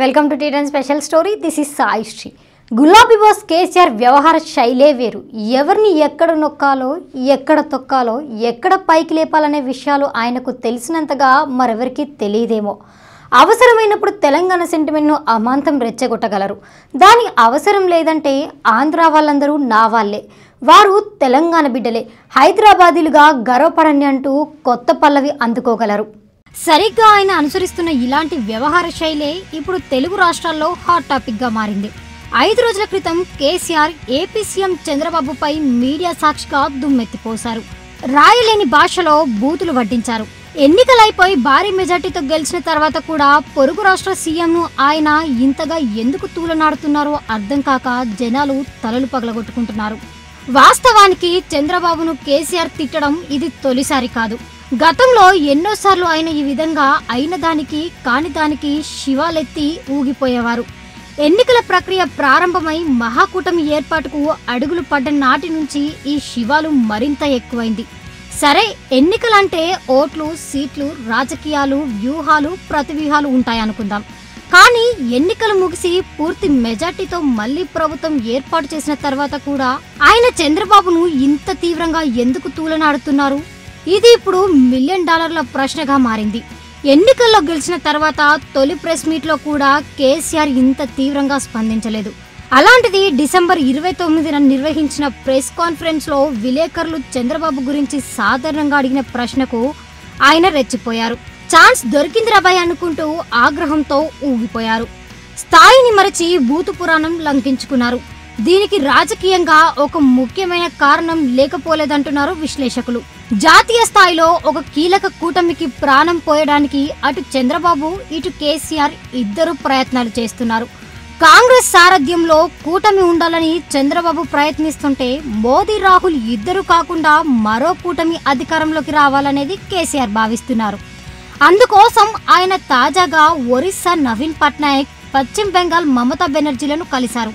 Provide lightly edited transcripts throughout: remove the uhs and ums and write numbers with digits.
Welcome to T ten special story. This is Saisri. గులాబీ boss KCR వ్యవహార శైలే వేరు. ఎవరిని ఎక్కడ నొక్కాలో, ఎక్కడ తొక్కాలో, ఎక్కడ పైకి లేపాలనే విషయాలు ఆయనకు తెలిసినంతగా మరెవరికి తెలియదేమో. అవసరమైనప్పుడు తెలంగాణ సెంటిమెంట్ను అమాంతం రెచ్చగొట్టగలరు. దాని అవసరం లేదంటే ఆంధ్ర వాళ్ళందరూ నా వాళ్ళే, వారు తెలంగాణ బిడ్డలే, హైదరాబాదీలుగా గర్వపడండి అంటూ కొత్త పల్లవి అందుకోగలరు. సరిగ్గా ఆయన అనుసరిస్తున్న ఇలాంటి వ్యవహార శైలే ఇప్పుడు తెలుగు రాష్ట్రాల్లో హాట్ టాపిక్గా మారింది. 5 రోజుల క్రితం కేసీఆర్ ఏపీ సీఎం చంద్రబాబుపై మీడియా సాక్షిగా దుమ్మెత్తిపోశారు. రాయలేని భాషలో బూతులు వడ్డించారు. ఎన్నికలైపోయి భారీ మెజార్టీతో గెలిచిన తర్వాత కూడా పొరుగు రాష్ట్ర సీఎంను ఆయన ఇంతగా ఎందుకు తూలనాడుతున్నారో అర్థం కాక జనాలు తలలు పగలగొట్టుకుంటున్నారు. వాస్తవానికి చంద్రబాబును కేసీఆర్ తిట్టడం ఇది తొలిసారి కాదు. గతంలో ఎన్నోసార్లు ఆయన ఈ విధంగా అయిన దానికి కాని దానికి శివాలెత్తి ఊగిపోయేవారు. ఎన్నికల ప్రక్రియ ప్రారంభమై మహాకూటమి ఏర్పాటుకు అడుగులు పడ్డ నాటి నుంచి ఈ శివాలు మరింత ఎక్కువైంది. సరే, ఎన్నికలంటే ఓట్లు, సీట్లు, రాజకీయాలు, వ్యూహాలు, ప్రతివ్యూహాలు ఉంటాయనుకుందాం. కానీ ఎన్నికలు ముగిసి పూర్తి మెజార్టీతో మళ్లీ ప్రభుత్వం ఏర్పాటు చేసిన తర్వాత కూడా ఆయన చంద్రబాబును ఇంత తీవ్రంగా ఎందుకు తూలనాడుతున్నారు? ఇది ఇప్పుడు $1 మిలియన్ ప్రశ్నగా మారింది. ఎన్నికల్లో గెలిచిన తర్వాత తొలి ప్రెస్ మీట్లో కూడా కేసీఆర్ ఇంత తీవ్రంగా స్పందించలేదు. అలాంటిది డిసెంబర్ 29న నిర్వహించిన ప్రెస్ కాన్ఫరెన్స్ లో విలేకరులు చంద్రబాబు గురించి సాధారణంగా అడిగిన ప్రశ్నకు ఆయన రెచ్చిపోయారు. ఛాన్స్ దొరికిందిరాబాయ్ అనుకుంటూ ఆగ్రహంతో ఊగిపోయారు. స్థాయిని మరచి బూతు పురాణం లంకించుకున్నారు. దీనికి రాజకీయంగా ఒక ముఖ్యమైన కారణం లేకపోలేదంటున్నారు విశ్లేషకులు. జాతీయ స్థాయిలో ఒక కీలక కూటమికి ప్రాణం పోయడానికి అటు చంద్రబాబు, ఇటు కేసీఆర్ ఇద్దరు ప్రయత్నాలు చేస్తున్నారు. కాంగ్రెస్ సారథ్యంలో కూటమి ఉండాలని చంద్రబాబు ప్రయత్నిస్తుంటే మోదీ, రాహుల్ ఇద్దరు కాకుండా మరో కూటమి అధికారంలోకి రావాలనేది కేసీఆర్ భావిస్తున్నారు. అందుకోసం ఆయన తాజాగా ఒరిస్సా నవీన్ పట్నాయక్, పశ్చిమ బెంగాల్ మమతా బెనర్జీలను కలిశారు.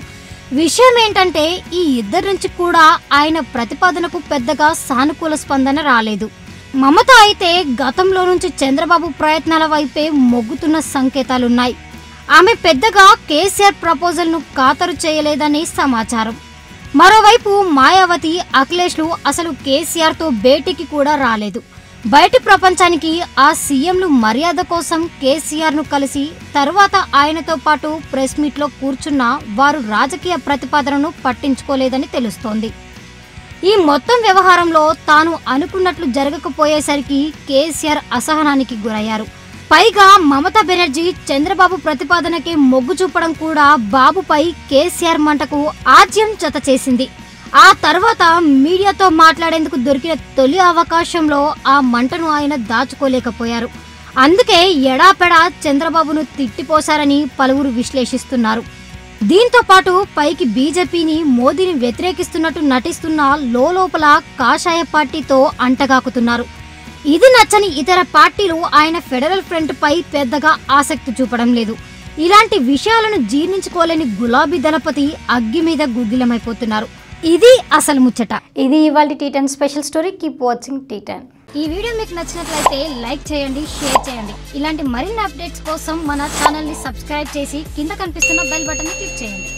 విషయం ఏంటంటే ఈ ఇద్దరి నుంచి కూడా ఆయన ప్రతిపాదనకు పెద్దగా సానుకూల స్పందన రాలేదు. మమత అయితే గతంలో నుంచి చంద్రబాబు ప్రయత్నాల వైపే మొగ్గుతున్న సంకేతాలున్నాయి. ఆమె పెద్దగా కేసీఆర్ ప్రపోజల్ను ఖాతరు చేయలేదని సమాచారం. మరోవైపు మాయావతి, అఖిలేష్లు అసలు కేసీఆర్తో భేటీకి కూడా రాలేదు. బయటి ప్రపంచానికి ఆ సీఎంలు మర్యాద కోసం కేసీఆర్ను కలిసి తర్వాత ఆయనతో పాటు ప్రెస్ మీట్లో కూర్చున్న వారు రాజకీయ ప్రతిపాదనను పట్టించుకోలేదని తెలుస్తోంది. ఈ మొత్తం వ్యవహారంలో తాను అనుకున్నట్లు జరగకపోయేసరికి కేసీఆర్ అసహనానికి గురయ్యారు. పైగా మమతా బెనర్జీ చంద్రబాబు ప్రతిపాదనకే మొగ్గు చూపడం కూడా బాబుపై కేసీఆర్ మంటకు ఆజ్యం జత చేసింది. ఆ తర్వాత మీడియాతో మాట్లాడేందుకు దొరికిన తొలి అవకాశంలో ఆ మంటను ఆయన దాచుకోలేకపోయారు. అందుకే ఎడాపెడా చంద్రబాబును తిట్టిపోశారని పలువురు విశ్లేషిస్తున్నారు. దీంతో పాటు పైకి బీజేపీని, మోదీని వ్యతిరేకిస్తున్నట్టు నటిస్తున్న లోపల కాషాయ పార్టీతో అంటగాకుతున్నారు. ఇది నచ్చని ఇతర పార్టీలు ఆయన ఫెడరల్ ఫ్రంట్ పై పెద్దగా ఆసక్తి చూపడం లేదు. ఇలాంటి విషయాలను జీర్ణించుకోలేని గులాబీ దళపతి అగ్గి మీద గుగ్గిలమైపోతున్నారు. ఇది అసలు ముచ్చట. ఇది ఇవాళ T ten special story. Keep watching T ten. ఈ వీడియో మీకు నచ్చినట్లయితే లైక్ చేయండి, షేర్ చేయండి. ఇలాంటి మరిన్ని అప్డేట్స్ కోసం మన ఛానల్ ని సబ్స్క్రైబ్ చేసి కింద కనిపిస్తున్న బెల్ బటన్ ని క్లిక్ చేయండి.